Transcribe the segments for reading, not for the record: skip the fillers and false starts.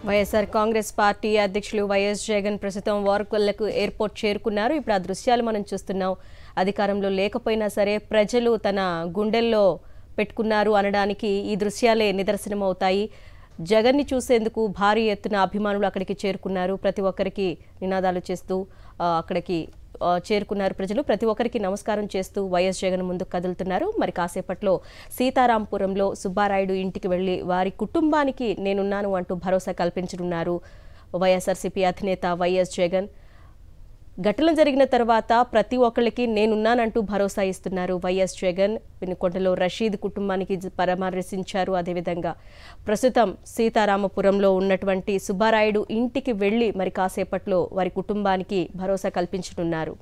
YSR Congress party అధ్యక్షులు YS Jagan ప్రస్తుతం వార్కల్లకు airport చేరుకున్నారు. ఇప్పుడు ఆ దృశ్యాలు మనం చూస్తున్నాం. అధికారంలో లేకపోయినా సరే ప్రజలు తన గుండెల్లో పెట్టుకున్నారు అనడానికి ఈ దృశ్యాలే నిదర్శనం అవుతాయి. జగన్ని చూసేందుకు భారీ ఎత్తున అభిమానులు అక్కడికి చేరుకున్నారు. ప్రతి ఒక్కరికి నినాదాలు చేస్తూ అక్కడికి చేరుకున్నారు. ప్రజలు ప్రతి ఒక్కరికి నమస్కారం చేస్తూ వైఎస్ జగన్ ముందుకు కదులుతున్నారు. మరి కాసేపట్లో సీతారాంపురంలో సుబ్బారాయుడు ఇంటికి వెళ్లి వారి కుటుంబానికి నేనున్నాను అంటూ భరోసా కల్పించనున్నారు వైఎస్ఆర్సీపీ అధినేత వైఎస్ జగన్. ఘటన జరిగిన తర్వాత ప్రతి ఒక్కరికి నేనున్నానంటూ భరోసా ఇస్తున్నారు వైఎస్ జగన్. వినుకొండలో రషీద్ కుటుంబానికి పరామర్శించారు. అదేవిధంగా ప్రస్తుతం సీతారామపురంలో ఉన్నటువంటి సుబ్బారాయుడు ఇంటికి వెళ్లి మరి కాసేపట్లో వారి కుటుంబానికి భరోసా కల్పించనున్నారు.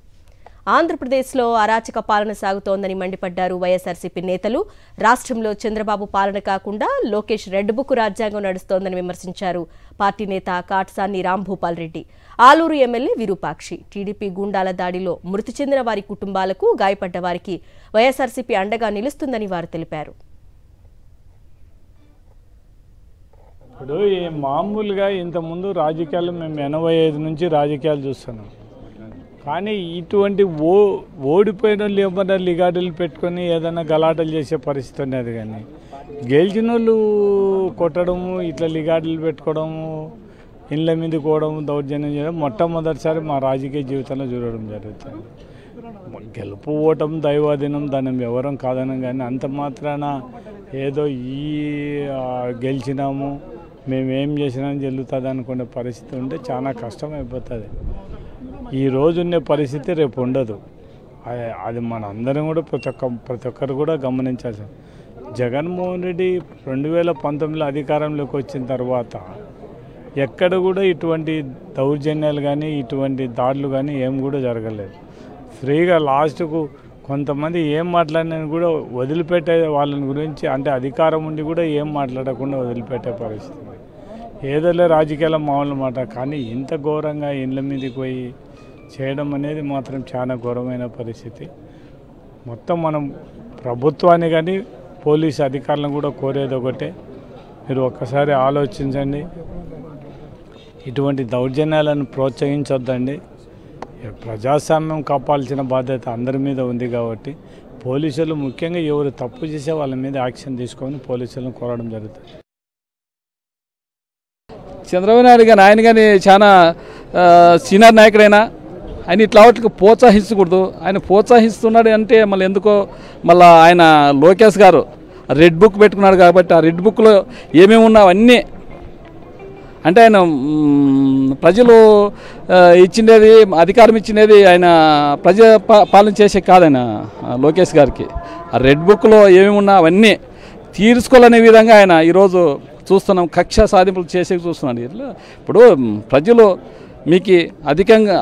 ఆంధ్రప్రదేశ్లో అరాచక పాలన సాగుతోందని మండిపడ్డారు వైఎస్ఆర్సీపీ నేతలు. రాష్ట్రంలో చంద్రబాబు పాలన కాకుండా లోకేష్ రెడ్ బుక్ రాజ్యాంగం నడుస్తోందని విమర్శించారు పార్టీ నేత కాట్సాని రాంభూపాల్ రెడ్డి. ఆలూరు ఎమ్మెల్యే విరూపాక్షి టీడీపీ గూండాల దాడిలో మృతి చెందిన వారి కుటుంబాలకు, గాయపడ్డ వారికి వైఎస్ఆర్సీపీ అండగా నిలుస్తుందని వారు తెలిపారు. ఇప్పుడు మామూలుగా ఇంతకుముందు రాజకీయాలు మేము 85 నుంచి రాజకీయాలు చూస్తున్నాం. కానీ ఇటువంటి ఓడిపోయిన వాళ్ళు ఏమన్నా లిగాడులు పెట్టుకొని ఏదైనా గలాటలు చేసే పరిస్థితి ఉన్నది. కానీ గెలిచిన వాళ్ళు కొట్టడము, ఇట్లా లిగాడులు పెట్టుకోవడము, ఇళ్ళ మీద కోవడం, దౌర్జన్యం చేయడం మొట్టమొదటిసారి మా రాజకీయ జీవితంలో చూడడం జరుగుతుంది. గెలుపు ఓటం దైవాధీనం, దాన్ని ఎవరం కాదనం. కానీ అంత మాత్రాన ఏదో గెలిచినాము మేమేం చేసినామని జరుగుతుంది అనుకునే పరిస్థితి ఉంటే చాలా కష్టం అయిపోతుంది. ఈ రోజు ఉన్న పరిస్థితి రేపు ఉండదు. అది మన అందరం కూడా ప్రతి ఒక్కరు కూడా గమనించాల్సింది. జగన్మోహన్ రెడ్డి 2019లో అధికారంలోకి వచ్చిన తర్వాత ఎక్కడ కూడా ఇటువంటి దౌర్జన్యాలు కానీ ఇటువంటి దాడులు కానీ ఏం కూడా జరగలేదు. ఫ్రీగా లాస్ట్కు కొంతమంది ఏం మాట్లాడినా కూడా వదిలిపెట్టే వాళ్ళని గురించి, అంటే అధికారం ఉండి కూడా ఏం మాట్లాడకుండా వదిలిపెట్టే పరిస్థితి. ఏదోలే రాజకీయాల మామూలు మాట. కానీ ఇంత ఘోరంగా ఇళ్ళ మీదకి పోయి చేయడం అనేది మాత్రం చాలా ఘోరమైన పరిస్థితి. మొత్తం మనం ప్రభుత్వాన్ని కానీ పోలీసు అధికారులను కూడా కోరేది ఒకటే, మీరు ఒక్కసారి ఆలోచించండి. ఇటువంటి దౌర్జన్యాలను ప్రోత్సహించొద్దండి. ప్రజాస్వామ్యం కాపాడాల్సిన బాధ్యత అందరి మీద ఉంది. కాబట్టి పోలీసులు ముఖ్యంగా ఎవరు తప్పు చేసే వాళ్ళ మీద యాక్షన్ తీసుకొని పోలీసులను కోరడం జరుగుతుంది. చంద్రబాబు నాయుడు కానీ ఆయన కానీ చాలా సీనియర్ నాయకుడైనా ఆయన ఇట్లా వాటికి ప్రోత్సహించకూడదు. ఆయన ప్రోత్సహిస్తున్నాడు అంటే మళ్ళీ ఎందుకో మళ్ళీ ఆయన లోకేష్ గారు రెడ్ బుక్ పెట్టుకున్నాడు కాబట్టి ఆ రెడ్ బుక్లో ఏమేమి ఉన్నావు అన్నీ అంటే ఆయన ప్రజలు ఇచ్చిండేది, అధికారం ఇచ్చినది ఆయన ప్రజా పాలన చేసే కాదైనా లోకేష్ గారికి. ఆ రెడ్ బుక్లో ఏమేమి ఉన్నా అవన్నీ తీర్చుకోవాలనే విధంగా ఆయన ఈరోజు చూస్తున్నాం, కక్ష సాధింపులు చేసే చూస్తున్నాడు. ఇట్లా ఇప్పుడు ప్రజలు మీకు అధికంగా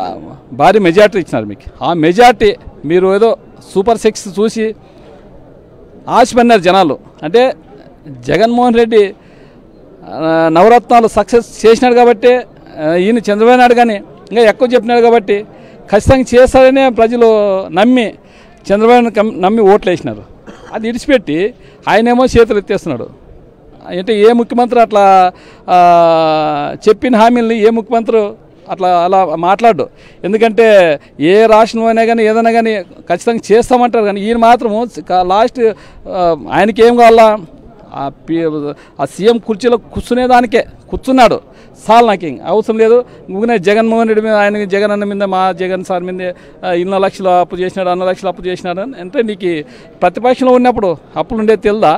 భారీ మెజార్టీ ఇచ్చినారు. మీకు ఆ మెజార్టీ మీరు ఏదో సూపర్ 6 చూసి ఆశపడినారు జనాలు. అంటే జగన్మోహన్ రెడ్డి నవరత్నాలు సక్సెస్ చేసినాడు కాబట్టి, ఈయన చంద్రబాబు నాయుడు కానీ ఇంకా ఎక్కువ చెప్పినాడు కాబట్టి ఖచ్చితంగా చేస్తారనే ప్రజలు నమ్మి చంద్రబాబు నమ్మి ఓట్లు వేసినారు. అది ఇడిచిపెట్టి ఆయనేమో చేతులు ఎత్తేస్తున్నాడు. అంటే ఏ ముఖ్యమంత్రి అట్లా చెప్పిన హామీలని ఏ ముఖ్యమంత్రి అలా మాట్లాడు. ఎందుకంటే ఏ రాష్ట్రం అయినా కానీ ఏదైనా కానీ ఖచ్చితంగా చేస్తామంటారు. కానీ ఈయన మాత్రము లాస్ట్ ఆయనకి ఏం కావాలా, ఆ సీఎం కుర్చీలో కూర్చునేదానికే కూర్చున్నాడు. సార్ నాకు అవసరం లేదు. ముగ్గునే జగన్మోహన్ రెడ్డి మీద, ఆయన జగన్ అన్న మీద, మా జగన్ సార్ మీద 2 లక్షలు అప్పు చేసినాడు, 2 లక్షలు అప్పు చేసినాడు అంటే నీకు ప్రతిపక్షంలో ఉన్నప్పుడు అప్పులు ఉండేది తెలుదా?